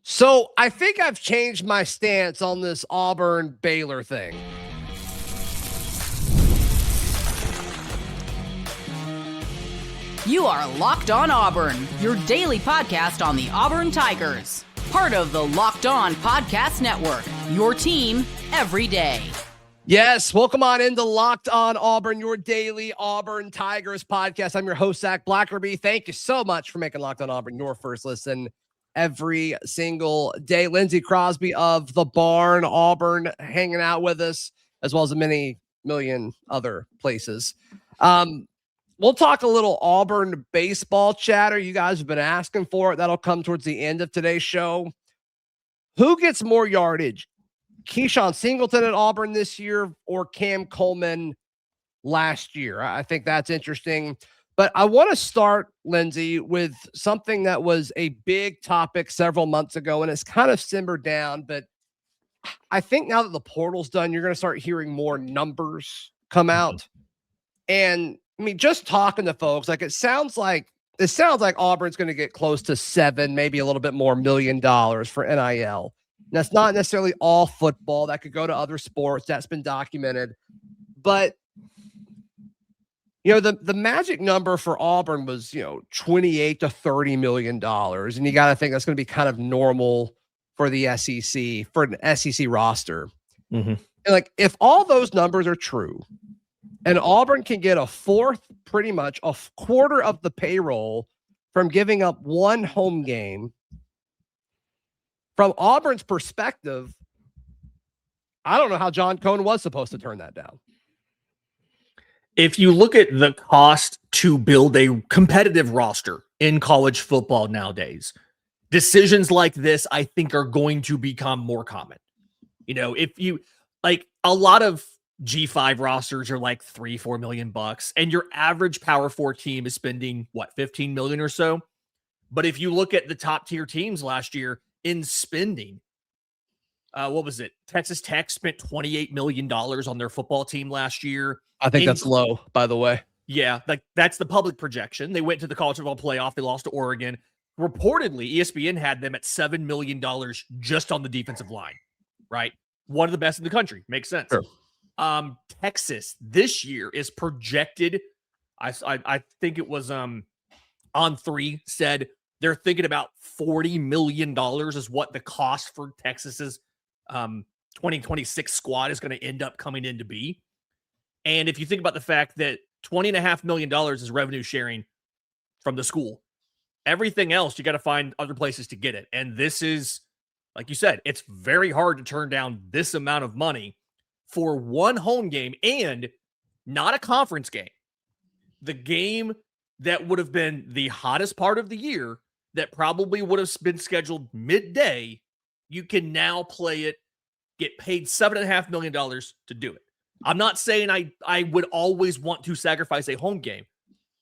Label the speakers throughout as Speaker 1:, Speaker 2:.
Speaker 1: So I think I've changed my stance on this Auburn Baylor thing.
Speaker 2: You are Locked On Auburn, your daily podcast on the Auburn Tigers. Part of the Locked On Podcast Network, your team every day.
Speaker 1: Yes, welcome on into Locked On Auburn, your daily Auburn Tigers podcast. I'm your host, Zach Blackerby. Thank you so much for making Locked On Auburn your first listen every single day. Lindsay, Crosby of the Barn Auburn hanging out with us, as well as a many million other places. We'll talk a little Auburn baseball chatter. You guys have been asking for it. That'll come towards the end of today's show. Who gets more yardage? Keyshawn Singleton at Auburn this year or Cam Coleman last year? I think that's interesting. But I want to start, Lindsay, with something that was a big topic several months ago, and it's kind of simmered down. But I think now that the portal's done, you're going to start hearing more numbers come out. And I mean, just talking to folks, like it sounds like Auburn's going to get close to $7, maybe a little bit more $1 million for NIL. That's not necessarily all football. That could go to other sports. That's been documented. But, you know, the magic number for Auburn was, $28 to $30 million. And you got to think that's going to be kind of normal for the SEC, for an SEC roster. Mm-hmm. And like, if all those numbers are true, and Auburn can get pretty much a quarter of the payroll from giving up one home game. From Auburn's perspective, I don't know how John Cohen was supposed to turn that down.
Speaker 3: If you look at the cost to build a competitive roster in college football nowadays, decisions like this, I think, are going to become more common. If you like a lot of G5 rosters are like $3-4 million, and your average Power 4 team is spending $15 million or so. But if you look at the top tier teams last year in spending, what was it? Texas Tech spent $28 million on their football team last year.
Speaker 1: I think that's low, by the way.
Speaker 3: Yeah, like that's the public projection. They went to the college football playoff. They lost to Oregon. Reportedly, ESPN had them at $7 million just on the defensive line, right? One of the best in the country. Makes sense.
Speaker 1: Sure.
Speaker 3: Texas this year is projected. I think it was On3 said they're thinking about $40 million is what the cost for Texas's 2026 squad is going to end up coming in to be. And if you think about the fact that $20.5 million is revenue sharing from the school, everything else, you got to find other places to get it. And this is, like you said, it's very hard to turn down this amount of money for one home game, and not a conference game. The game that would have been the hottest part of the year, that probably would have been scheduled midday, you can now play it, get paid $7.5 million to do it. I'm not saying I would always want to sacrifice a home game,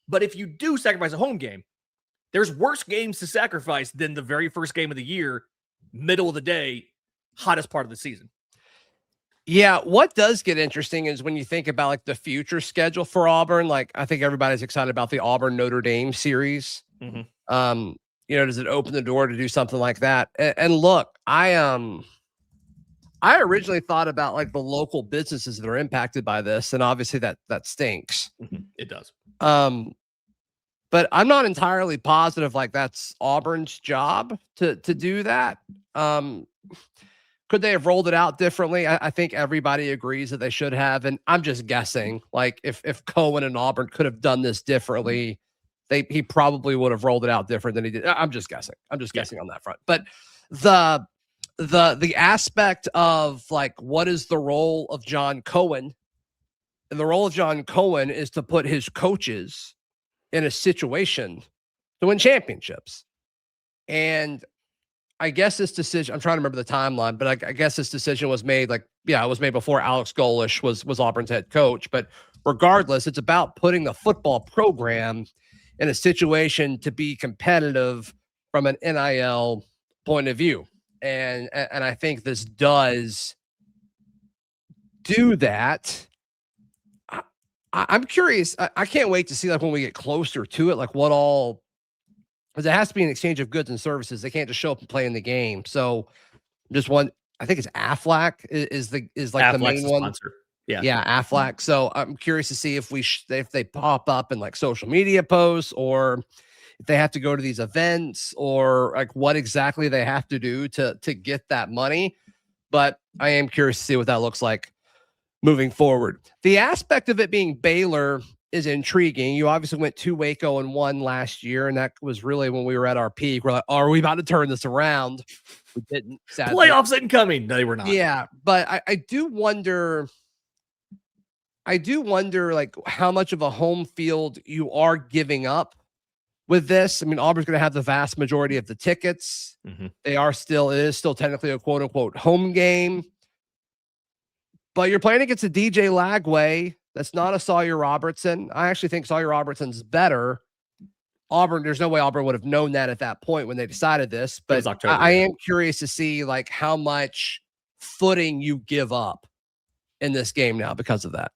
Speaker 3: but if you do sacrifice a home game, there's worse games to sacrifice than the very first game of the year, middle of the day, hottest part of the season.
Speaker 1: Yeah, what does get interesting is when you think about like the future schedule for Auburn. Like, I think everybody's excited about the Auburn Notre Dame series. Mm-hmm. Does it open the door to do something like that? And look, I originally thought about like the local businesses that are impacted by this, and obviously that stinks.
Speaker 3: Mm-hmm. It does.
Speaker 1: But I'm not entirely positive like that's Auburn's job to do that. Could they have rolled it out differently? I think everybody agrees that they should have. And I'm just guessing, like if Cohen and Auburn could have done this differently, he probably would have rolled it out different than he did. I'm just guessing. Guessing on that front. But the aspect of like, what is the role of John Cohen? And the role of John Cohen is to put his coaches in a situation to win championships. And I guess this decision, I'm trying to remember the timeline, but I guess this decision was made it was made before Alex Golesh was Auburn's head coach. But regardless, it's about putting the football program in a situation to be competitive from an NIL point of view. And I think this does do that. I'm curious. I can't wait to see like when we get closer to it, like what all because it has to be an exchange of goods and services. They can't just show up and play in the game. So just one, I think it's Aflac is like
Speaker 3: Affleck's
Speaker 1: the main
Speaker 3: the
Speaker 1: one.
Speaker 3: sponsor. Yeah.
Speaker 1: Yeah, Aflac. So I'm curious to see if if they pop up in like social media posts, or if they have to go to these events, or like what exactly they have to do to get that money. But I am curious to see what that looks like moving forward. The aspect of it being Baylor is intriguing. You obviously went to Waco and won last year, and that was really when we were at our peak. We're like, are we about to turn this around? We didn't. Sadly.
Speaker 3: Playoffs incoming. No, they were not.
Speaker 1: Yeah, but I do wonder. Like how much of a home field you are giving up with this. I mean, Auburn's going to have the vast majority of the tickets.
Speaker 3: Mm-hmm.
Speaker 1: It is still technically a quote unquote home game, but you're playing against a DJ Lagway. That's not a Sawyer Robertson. I actually think Sawyer Robertson's better. Auburn, there's no way Auburn would have known that at that point when they decided this, but
Speaker 3: October,
Speaker 1: I am curious to see like how much footing you give up in this game now because of that.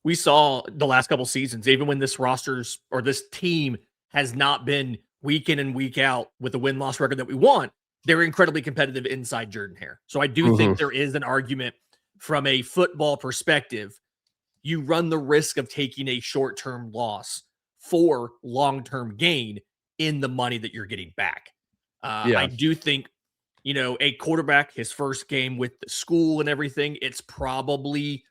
Speaker 3: We saw the last couple seasons, even when this rosters or this team has not been week in and week out with the win-loss record that we want, they're incredibly competitive inside Jordan-Hare. So I do think there is an argument from a football perspective. You run the risk of taking a short-term loss for long-term gain in the money that you're getting back. I do think, a quarterback, his first game with the school and everything, it's probably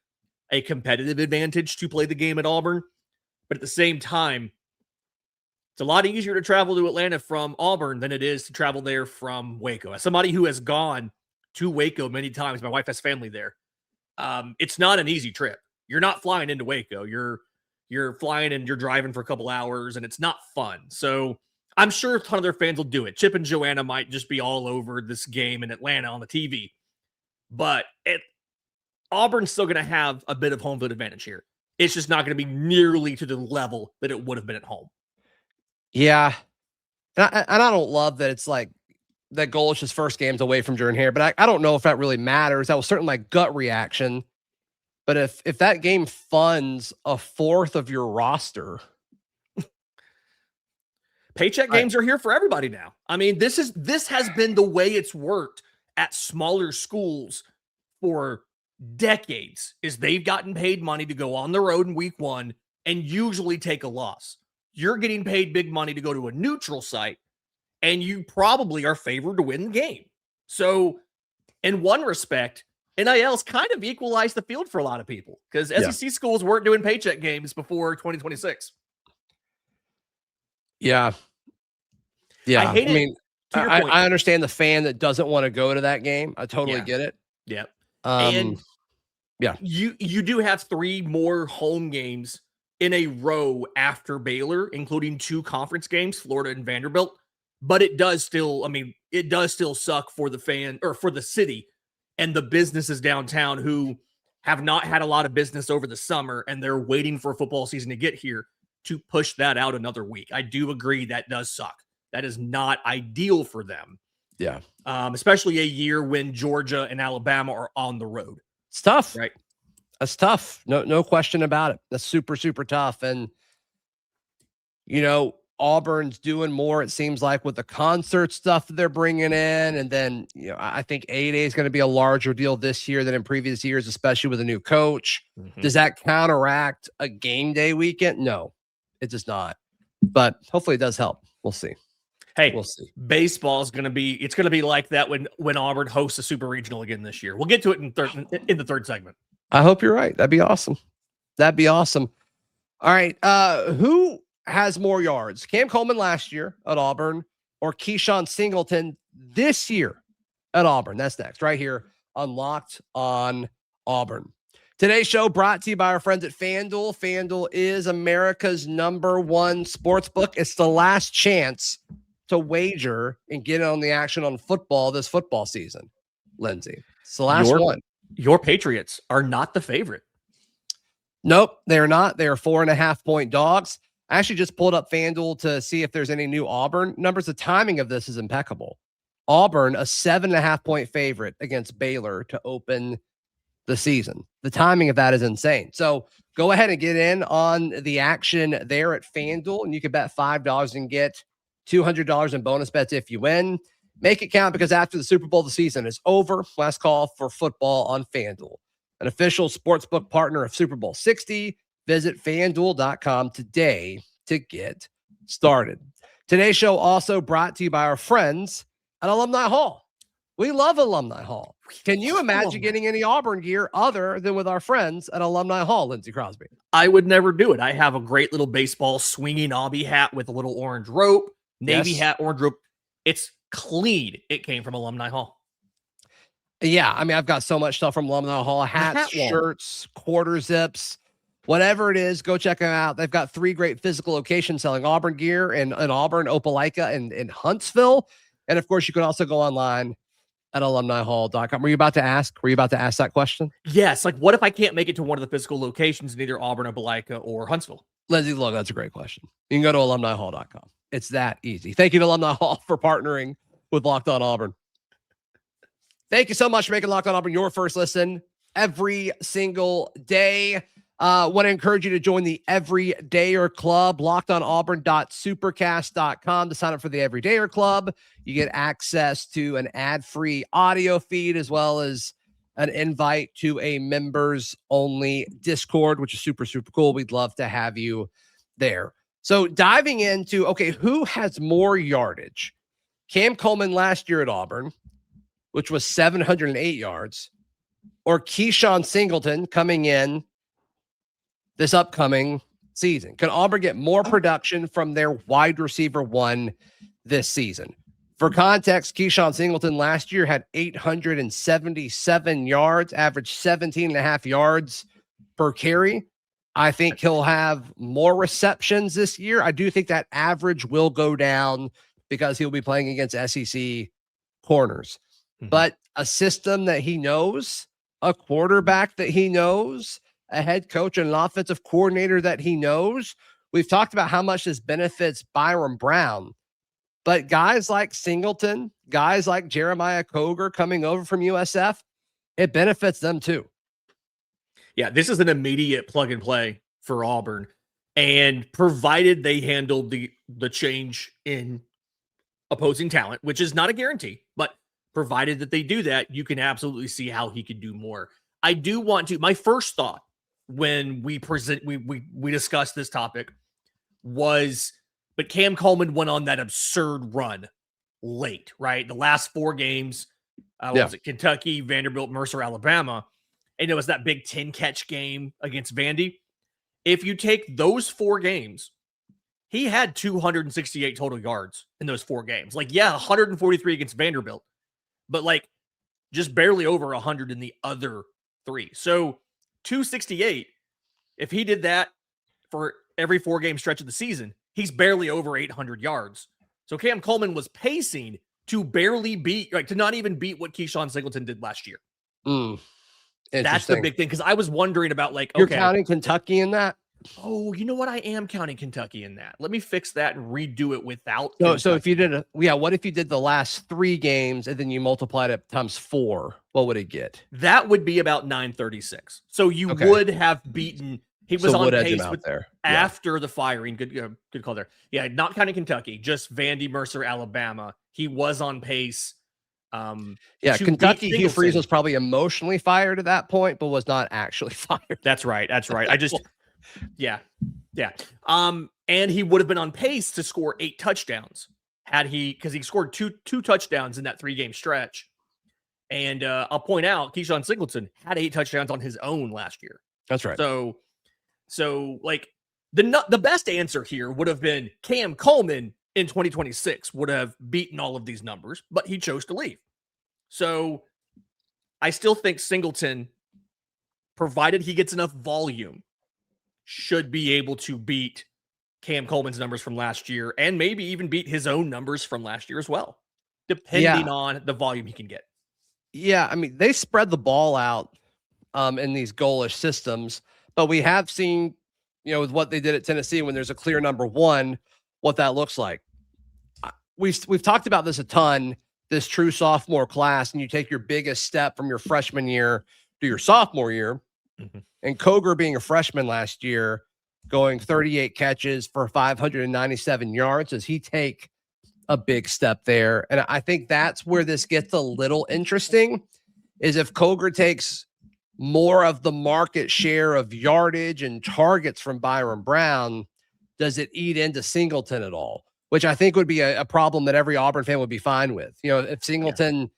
Speaker 3: a competitive advantage to play the game at Auburn. But at the same time, it's a lot easier to travel to Atlanta from Auburn than it is to travel there from Waco. As somebody who has gone to Waco many times, my wife has family there. It's not an easy trip. You're not flying into Waco. You're flying and you're driving for a couple hours, and it's not fun. So I'm sure a ton of their fans will do it. Chip and Joanna might just be all over this game in Atlanta on the TV. But Auburn's still going to have a bit of home field advantage here. It's just not going to be nearly to the level that it would have been at home.
Speaker 1: Yeah. And I don't love that it's like that Golish's first game's away from Jordan-Hare, but I don't know if that really matters. That was certainly my gut reaction. But if that game funds a fourth of your roster,
Speaker 3: paycheck games are here for everybody now. I mean, this has been the way it's worked at smaller schools for decades. Is they've gotten paid money to go on the road in week one and usually take a loss. You're getting paid big money to go to a neutral site, and you probably are favored to win the game. So in one respect, NIL's kind of equalized the field for a lot of people because SEC schools weren't doing paycheck games before 2026.
Speaker 1: Yeah. Yeah.
Speaker 3: I hate it.
Speaker 1: I understand the fan that doesn't want to go to that game. I totally get it.
Speaker 3: Yep.
Speaker 1: And
Speaker 3: you do have 3 more home games in a row after Baylor, including 2 conference games, Florida and Vanderbilt. But it does still suck for the fan or for the city and the businesses downtown who have not had a lot of business over the summer, and they're waiting for football season to get here to push that out another week. I do agree that does suck. That is not ideal for them.
Speaker 1: Yeah.
Speaker 3: Especially a year when Georgia and Alabama are on the road.
Speaker 1: It's tough.
Speaker 3: Right.
Speaker 1: That's tough. No question about it. That's super, super tough. And, Auburn's doing more, it seems like, with the concert stuff that they're bringing in. And then, I think A-Day is going to be a larger deal this year than in previous years, especially with a new coach. Mm-hmm. Does that counteract a game day weekend? No, it does not. But hopefully it does help. We'll see.
Speaker 3: Hey,
Speaker 1: we'll see.
Speaker 3: Baseball is going to be like that when Auburn hosts a super regional again this year. We'll get to it in the third segment.
Speaker 1: I hope you're right. That'd be awesome. All right. Who has more yards? Cam Coleman last year at Auburn or Keyshawn Singleton this year at Auburn? That's next right here on Locked on Auburn. Today's show brought to you by our friends at FanDuel. FanDuel is America's #1 sportsbook. It's the last chance to wager and get on the action on football this football season. Lindsay, it's the last one.
Speaker 3: Your Patriots are not the favorite.
Speaker 1: Nope, they're not. They are 4.5-point dogs. I actually just pulled up FanDuel to see if there's any new Auburn numbers. The timing of this is impeccable. Auburn, a 7.5-point favorite against Baylor to open the season. The timing of that is insane. So go ahead and get in on the action there at FanDuel, and you can bet $5 and get $200 in bonus bets if you win. Make it count, because after the Super Bowl, the season is over. Last call for football on FanDuel, an official sportsbook partner of Super Bowl 60. Visit FanDuel.com today to get started. Today's show also brought to you by our friends at Alumni Hall. We love Alumni Hall. Can you imagine getting any Auburn gear other than with our friends at Alumni Hall, Lindsay Crosby?
Speaker 3: I would never do it. I have a great little baseball swinging obby hat with a little orange rope, navy hat, orange rope. It's clean. It came from Alumni Hall.
Speaker 1: Yeah, I mean, I've got so much stuff from Alumni Hall: hats, shirts, quarter zips, whatever it is. Go check them out. They've got 3 great physical locations selling Auburn gear in Auburn, Opelika, and in Huntsville. And of course, you can also go online at alumnihall.com. Were you about to ask that question?
Speaker 3: Yes. Like, what if I can't make it to one of the physical locations in either Auburn, Opelika, or Huntsville?
Speaker 1: Lindsay, look, that's a great question. You can go to alumnihall.com. It's that easy. Thank you to Alumni Hall for partnering with Locked On Auburn. Thank you so much for making Locked On Auburn your first listen every single day. Want to encourage you to join the Everydayer Club, lockedonauburn.supercast.com to sign up for the Everydayer Club. You get access to an ad-free audio feed, as well as an invite to a members-only Discord, which is super, super cool. We'd love to have you there. So diving into, okay, who has more yardage? Cam Coleman last year at Auburn, which was 708 yards, or Keyshawn Singleton coming in this upcoming season? Can Auburn get more production from their wide receiver 1 this season? For context, Keyshawn Singleton last year had 877 yards, averaged 17.5 yards per carry. I think he'll have more receptions this year. I do think that average will go down because he'll be playing against SEC corners. But a system that he knows, a quarterback that he knows, a head coach and an offensive coordinator that he knows. We've talked about how much this benefits Byron Brown, but guys like Singleton, guys like Jeremiah Coger coming over from USF, it benefits them too.
Speaker 3: Yeah, this is an immediate plug and play for Auburn, and provided they handled the change in opposing talent, which is not a guarantee, but provided that they do that, you can absolutely see how he could do more. I do want to, my first thought when we discussed this topic was, but Cam Coleman went on that absurd run late, right? The last 4 games, was it Kentucky, Vanderbilt, Mercer, Alabama, and it was that big 10-catch game against Vandy. If you take those 4 games, he had 268 total yards in those 4 games. Like, yeah, 143 against Vanderbilt, but like just barely over 100 in the other 3. So 268, if he did that for every 4-game stretch of the season, he's barely over 800 yards. So Cam Coleman was pacing to barely beat, like to not even beat what Keyshawn Singleton did last year. That's the big thing, because I was wondering about, like,
Speaker 1: you're counting Kentucky in that?
Speaker 3: Oh, you know what? I am counting Kentucky in that. Let me fix that and redo it without.
Speaker 1: So if you did what if you did the last 3 games and then you multiplied it times 4? What would it get?
Speaker 3: That would be about 936. So you would have beaten. He was on pace with there after the firing. Good call there. Yeah, not counting Kentucky, just Vandy, Mercer, Alabama. He was on pace.
Speaker 1: Kentucky, Hugh Freeze was probably emotionally fired at that point, but was not actually fired.
Speaker 3: That's right. I just. Yeah. And he would have been on pace to score 8 touchdowns because he scored two touchdowns in that 3-game stretch. And I'll point out, Keyshawn Singleton had 8 touchdowns on his own last year.
Speaker 1: That's right.
Speaker 3: So like the best answer here would have been Cam Coleman in 2026 would have beaten all of these numbers, but he chose to leave. So I still think Singleton, provided he gets enough volume, should be able to beat Cam Coleman's numbers from last year, and maybe even beat his own numbers from last year as well, depending on the volume he can get.
Speaker 1: Yeah, I mean, they spread the ball out in these goalish systems, but we have seen, with what they did at Tennessee, when there's a clear number 1, what that looks like. We've talked about this a ton, this true sophomore class, and you take your biggest step from your freshman year to your sophomore year. And Coger, being a freshman last year, going 38 catches for 597 yards, does he take a big step there. And I think that's where this gets a little interesting, is if Coger takes more of the market share of yardage and targets from Byron Brown, does it eat into Singleton at all? Which I think would be a problem that every Auburn fan would be fine with. You know, if Singleton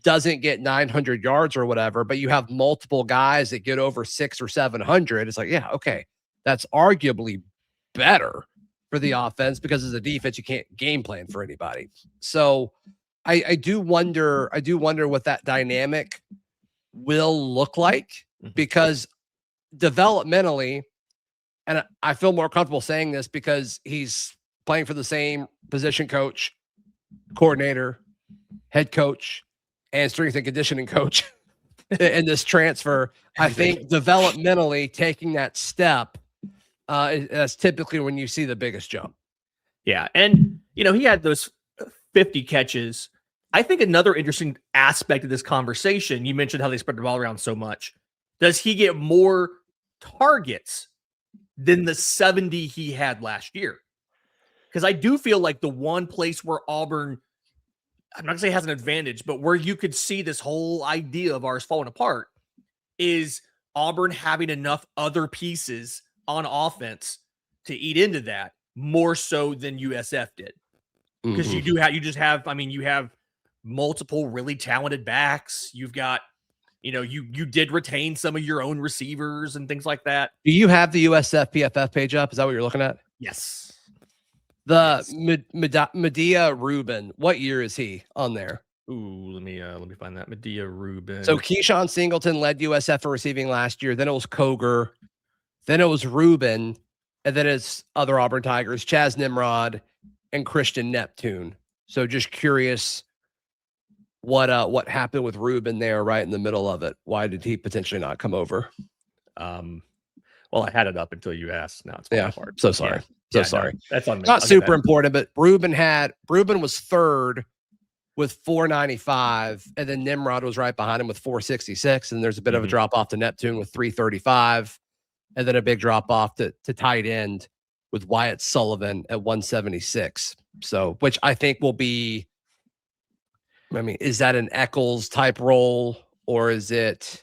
Speaker 1: doesn't get 900 yards or whatever, but you have multiple guys that get over 600 or 700, it's like, yeah, okay, that's arguably better for the offense, because as a defense, you can't game plan for anybody. So I do wonder what that dynamic will look like, because developmentally, and I feel more comfortable saying this because he's playing for the same position coach, coordinator, head coach, and strength and conditioning coach in this transfer. I think developmentally taking that step, that's typically when you see the biggest jump.
Speaker 3: Yeah. And, you know, he had those 50 catches. I think another interesting aspect of this conversation, you mentioned how they spread the ball around so much. Does he get more targets than the 70 he had last year? Because I do feel like the one place where Auburn, I'm not going to say has an advantage, but where you could see this whole idea of ours falling apart is Auburn having enough other pieces on offense to eat into that more so than USF did. Because you have multiple really talented backs. You've got, you know, you did retain some of your own receivers and things like that.
Speaker 1: Do you have the USF PFF page up? Is that what you're looking at?
Speaker 3: Yes.
Speaker 1: Medea Rubin, what year is he on there?
Speaker 3: Ooh, let me find that. Medea Rubin.
Speaker 1: So Keyshawn Singleton led USF for receiving last year. Then it was Coger. Then it was Rubin. And then it's other Auburn Tigers, Chaz Nimrod and Christian Neptune. So just curious what happened with Rubin there right in the middle of it. Why did he potentially not come over?
Speaker 3: Well, I had it up until you asked. Now it's falling apart.
Speaker 1: So sorry. Sorry.
Speaker 3: No, that's on me.
Speaker 1: Not super important, but Rubin was third with 495, and then Nimrod was right behind him with 466, and there's a bit of a drop off to Neptune with 335, and then a big drop off to tight end with Wyatt Sullivan at 176. So, which I think will be, I mean, is that an Eccles type role, or is it,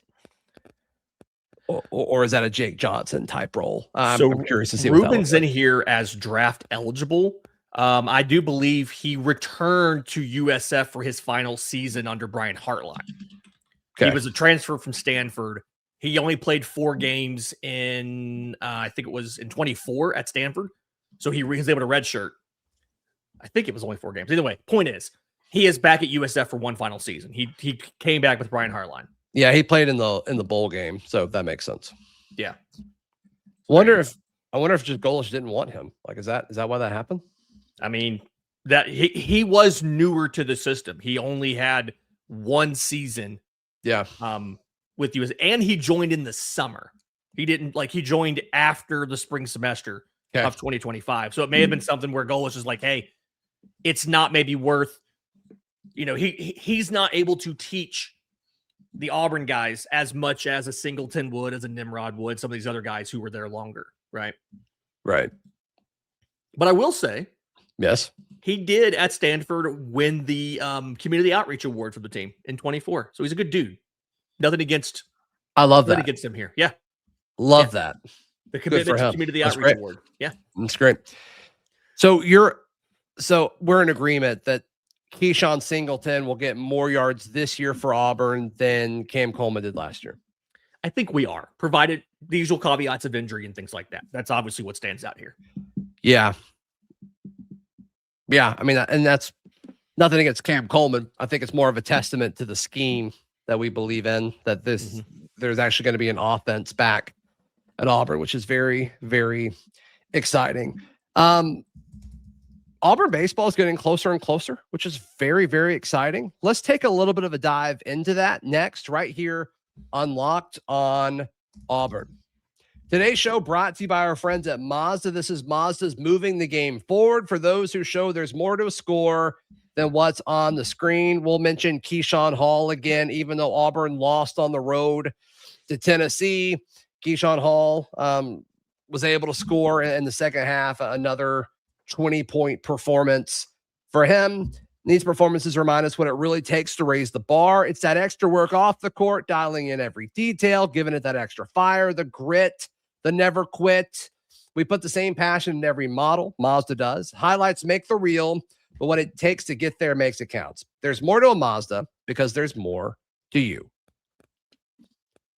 Speaker 1: or is that a Jake Johnson type role? I'm curious to see.
Speaker 3: Rubin's in here as draft eligible. I do believe he returned to USF for his final season under Brian Hartline. Okay. He was a transfer from Stanford. He only played 4 games in, I think it was in 24 at Stanford. So he was able to redshirt. I think it was only 4 games. Either way, point is, he is back at USF for one final season. He came back with Brian Hartline.
Speaker 1: Yeah, he played in the bowl game, so that makes sense.
Speaker 3: Yeah.
Speaker 1: I wonder if just Golish didn't want him. Like, is that why that happened?
Speaker 3: I mean, that he was newer to the system. He only had 1 season.
Speaker 1: Yeah.
Speaker 3: With US, and he joined in the summer. He joined after the spring semester of 2025. So it may have been something where Golish is like, hey, it's not maybe worth, you know, he's not able to teach the Auburn guys as much as a Singleton would, as a Nimrod would, some of these other guys who were there longer, right?
Speaker 1: Right.
Speaker 3: But I will say,
Speaker 1: yes,
Speaker 3: he did at Stanford win the community outreach award for the team in 24. So he's a good dude. Nothing against.
Speaker 1: I love that.
Speaker 3: Against him here. Yeah.
Speaker 1: Love that.
Speaker 3: The commitment to community outreach award. Yeah.
Speaker 1: That's great. So we're in agreement that Keyshawn Singleton will get more yards this year for Auburn than Cam Coleman did last year.
Speaker 3: I think we are, provided the usual caveats of injury and things like that. That's obviously what stands out here.
Speaker 1: Yeah. Yeah. I mean, and that's nothing against Cam Coleman. I think it's more of a testament to the scheme that we believe in, that there's actually going to be an offense back at Auburn, which is very, very exciting. Auburn baseball is getting closer and closer, which is very, very exciting. Let's take a little bit of a dive into that next, right here on Locked on Auburn. Today's show brought to you by our friends at Mazda. This is Mazda's moving the game forward for those who show there's more to a score than what's on the screen. We'll mention Keyshawn Hall again, even though Auburn lost on the road to Tennessee. Keyshawn Hall was able to score in the second half, another 20-point performance For him, these performances remind us what it really takes to raise the bar. It's that extra work off the court, dialing in every detail, giving it that extra fire, the grit, the never quit. We put the same passion in every model. Mazda does. Highlights make the reel, but what it takes to get there makes it count. There's more to a Mazda because there's more to you.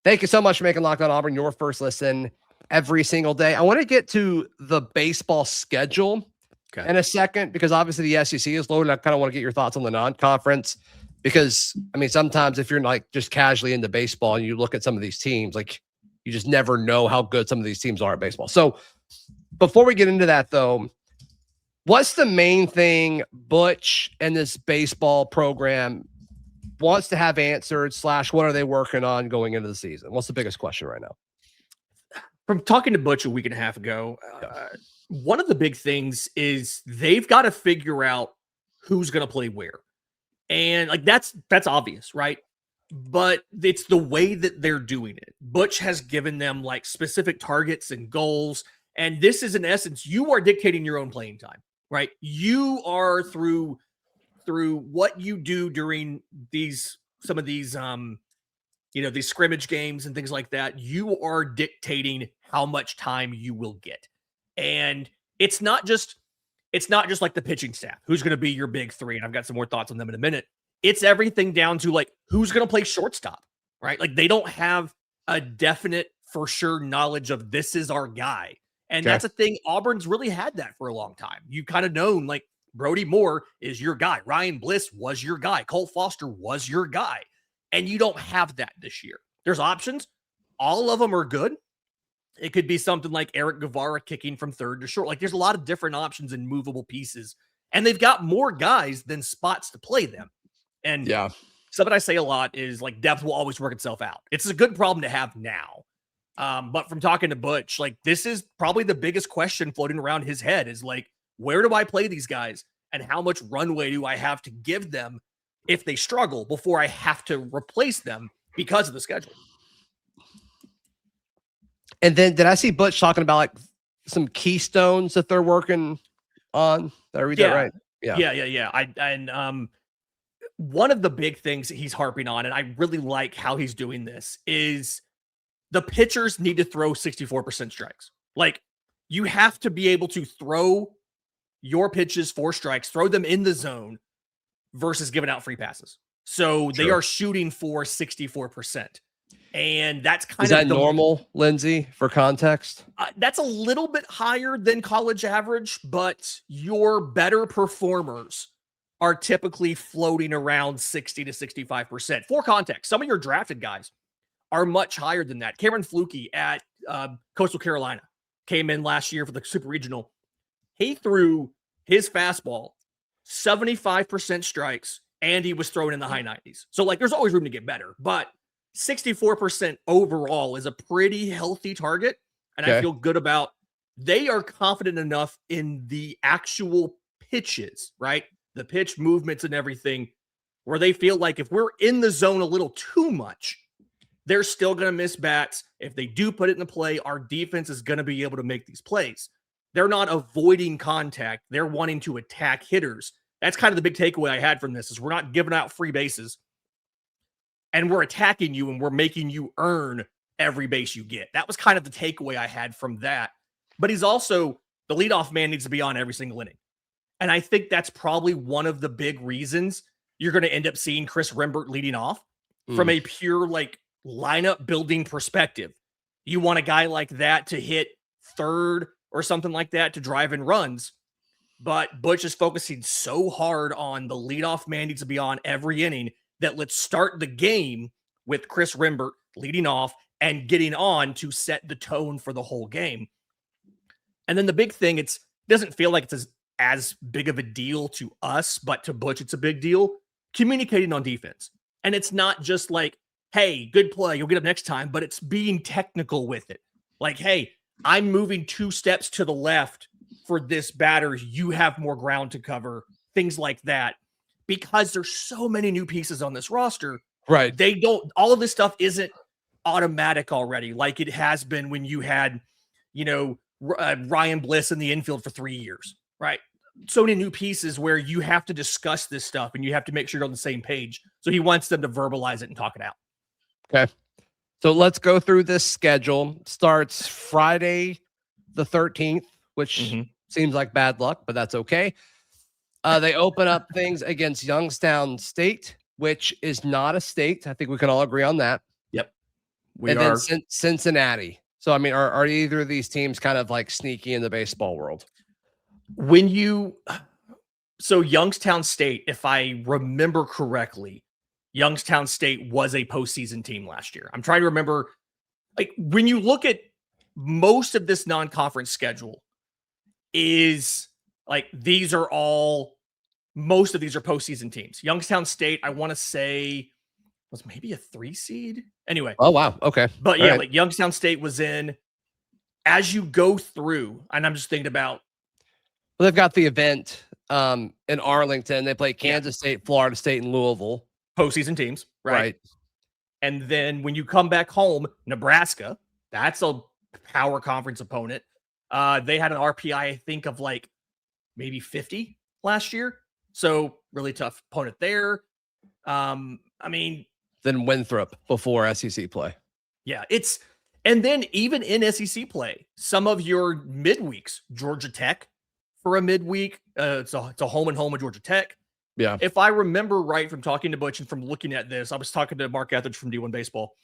Speaker 1: Thank you so much for making Locked On Auburn your first listen every single day. I want to get to the baseball schedule in a second, because obviously the SEC is loaded. I kind of want to get your thoughts on the non-conference, because I mean, sometimes if you're like just casually into baseball and you look at some of these teams, like you just never know how good some of these teams are at baseball. So before we get into that though, what's the main thing Butch and this baseball program wants to have answered / what are they working on going into the season? What's the biggest question right now?
Speaker 3: From talking to Butch a week and a half ago, one of the big things is they've got to figure out who's going to play where. And like, that's obvious, right? But it's the way that they're doing it. Butch has given them like specific targets and goals. And this is in essence, you are dictating your own playing time, right? You are through what you do during some of these these scrimmage games and things like that, you are dictating how much time you will get. And it's not just like the pitching staff, who's going to be your big three. And I've got some more thoughts on them in a minute. It's everything down to like, who's going to play shortstop, right? Like they don't have a definite for sure knowledge of this is our guy. And that's a thing. Auburn's really had that for a long time. You kind of known like Brody Moore is your guy. Ryan Bliss was your guy. Cole Foster was your guy. And you don't have that this year. There's options. All of them are good. It could be something like Eric Guevara kicking from third to short. Like there's a lot of different options and movable pieces. And they've got more guys than spots to play them. And something I say a lot is like depth will always work itself out. It's a good problem to have now. But from talking to Butch, like this is probably the biggest question floating around his head is like, where do I play these guys? And how much runway do I have to give them if they struggle before I have to replace them because of the schedule?
Speaker 1: And then did I see Butch talking about like some keystones that they're working on? Did I read that right?
Speaker 3: Yeah. One of the big things that he's harping on, and I really like how he's doing this, is the pitchers need to throw 64% strikes. Like you have to be able to throw your pitches 4 strikes, throw them in the zone versus giving out free passes. So they are shooting for 64%. And that's kind of...
Speaker 1: Is that normal, Lindsay, for context?
Speaker 3: That's a little bit higher than college average, but your better performers are typically floating around 60 to 65%. For context, some of your drafted guys are much higher than that. Cameron Flukie at Coastal Carolina came in last year for the Super Regional. He threw his fastball 75% strikes, and he was throwing in the high 90s. So, like, there's always room to get better, but 64% overall is a pretty healthy target, and I feel good about. They are confident enough in the actual pitches, right? The pitch movements and everything, where they feel like if we're in the zone a little too much, they're still going to miss bats. If they do put it in the play, our defense is going to be able to make these plays. They're not avoiding contact. They're wanting to attack hitters. That's kind of the big takeaway I had from this is we're not giving out free bases, and we're attacking you, and we're making you earn every base you get. That was kind of the takeaway I had from that. But he's also, the leadoff man needs to be on every single inning. And I think that's probably one of the big reasons you're going to end up seeing Chris Rembert leading off from a pure like lineup building perspective. You want a guy like that to hit third or something like that to drive in runs. But Butch is focusing so hard on the leadoff man needs to be on every inning that let's start the game with Chris Rembert leading off and getting on to set the tone for the whole game. And then the big thing, it doesn't feel like it's as big of a deal to us, but to Butch, it's a big deal. Communicating on defense. And it's not just like, hey, good play, you'll get up next time, but it's being technical with it. Like, hey, I'm moving 2 steps to the left for this batter. You have more ground to cover, things like that. Because there's so many new pieces on this roster.
Speaker 1: Right.
Speaker 3: All of this stuff isn't automatic already, like it has been when you had, Ryan Bliss in the infield for 3 years, right? so many new pieces where you have to discuss this stuff and you have to make sure you're on the same page. So he wants them to verbalize it and talk it out.
Speaker 1: Okay. So let's go through this schedule. Starts Friday the 13th, which seems like bad luck, but that's okay. They open up things against Youngstown State, which is not a state. I think we can all agree on that.
Speaker 3: Yep.
Speaker 1: Then Cincinnati. So, I mean, are either of these teams kind of like sneaky in the baseball world?
Speaker 3: So Youngstown State, if I remember correctly, Youngstown State was a postseason team last year. I'm trying to remember, like, when you look at most of this non-conference schedule is like, most of these are postseason teams. Youngstown State, I want to say, was maybe a 3 seed. Anyway.
Speaker 1: Oh, wow. Okay.
Speaker 3: But yeah, like Youngstown State was in. As you go through, and I'm just thinking about.
Speaker 1: Well, they've got the event in Arlington. They play Kansas State, Florida State, and Louisville.
Speaker 3: Postseason teams, right? And then when you come back home, Nebraska, that's a power conference opponent. They had an RPI, I think, of like maybe 50 last year. So really tough opponent there. I mean,
Speaker 1: then Winthrop before SEC play.
Speaker 3: Yeah, and then even in SEC play, some of your midweeks, Georgia Tech for a midweek. It's a home and home with Georgia Tech.
Speaker 1: Yeah.
Speaker 3: If I remember right from talking to Butch and from looking at this, I was talking to Mark Etheridge from D1 Baseball.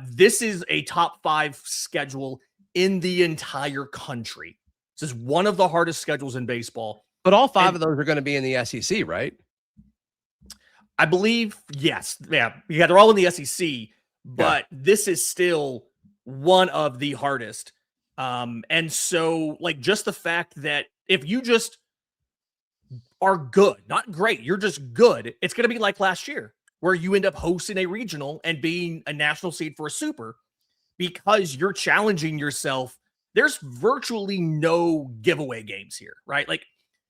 Speaker 3: This is a top 5 schedule in the entire country. This is one of the hardest schedules in baseball.
Speaker 1: But all 5 of those are going to be in the SEC, right?
Speaker 3: I believe, yes. Yeah, they're all in the SEC, but this is still one of the hardest. And so, like, just the fact that if you just are good, not great, you're just good, it's going to be like last year, where you end up hosting a regional and being a national seed for a super because you're challenging yourself. There's virtually no giveaway games here, right? Like,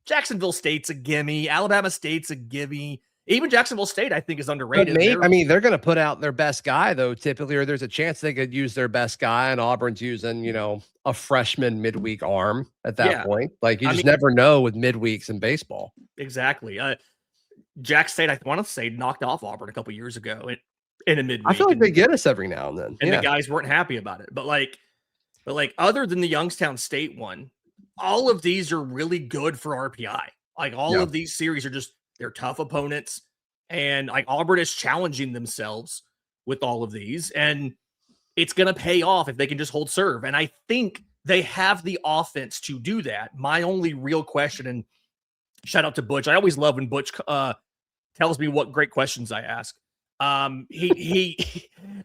Speaker 3: Jacksonville State's a gimme. Alabama State's a gimme. Even Jacksonville State, I think, is underrated.
Speaker 1: I mean, they're going to put out their best guy, though, typically, or there's a chance they could use their best guy, and Auburn's using, a freshman midweek arm at that point. Like, you just never know with midweeks in baseball.
Speaker 3: Exactly. Jack State, I want to say, knocked off Auburn a couple years ago in a midweek.
Speaker 1: I feel like they get us every now and then.
Speaker 3: And the guys weren't happy about it. But other than the Youngstown State one, all of these are really good for RPI. Like, all of these series are just, they're tough opponents, and like Auburn is challenging themselves with all of these, and it's going to pay off if they can just hold serve. And I think they have the offense to do that. My only real question, and shout out to Butch. I always love when Butch tells me what great questions I ask. I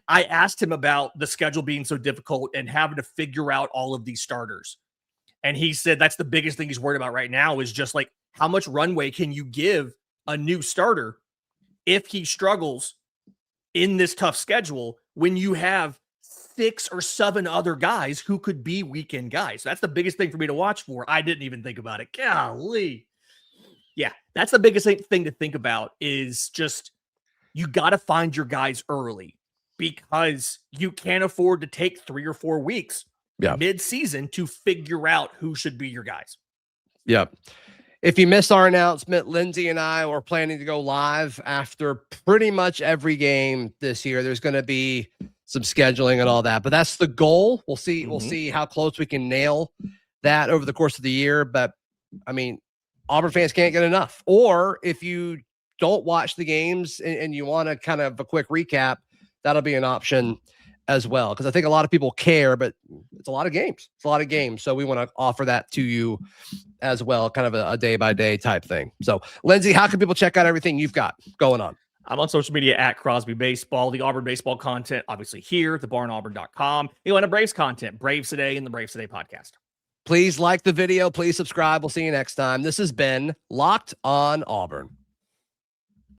Speaker 3: asked him about the schedule being so difficult and having to figure out all of these starters. And he said that's the biggest thing he's worried about right now is just like, how much runway can you give a new starter if he struggles in this tough schedule when you have 6 or 7 other guys who could be weekend guys? That's the biggest thing for me to watch for. I didn't even think about it. Golly. Yeah, that's the biggest thing to think about is just you got to find your guys early because you can't afford to take 3 or 4 weeks mid-season to figure out who should be your guys.
Speaker 1: Yep. If you missed our announcement, Lindsay and I were planning to go live after pretty much every game this year. There's going to be some scheduling and all that, but that's the goal. We'll see. We'll see how close we can nail that over the course of the year. But I mean, Auburn fans can't get enough. Or if you don't watch the games and you want to kind of a quick recap, that'll be an option as well. Because I think a lot of people care, but it's a lot of games. It's a lot of games. So we want to offer that to you as well, kind of a day-by-day type thing. So, Lindsay, how can people check out everything you've got going on?
Speaker 3: I'm on social media at Crosby Baseball, the Auburn baseball content, obviously here, thebarnauburn.com. You want Braves content, Braves Today and the Braves Today podcast.
Speaker 1: Please like the video. Please subscribe. We'll see you next time. This has been Locked on Auburn.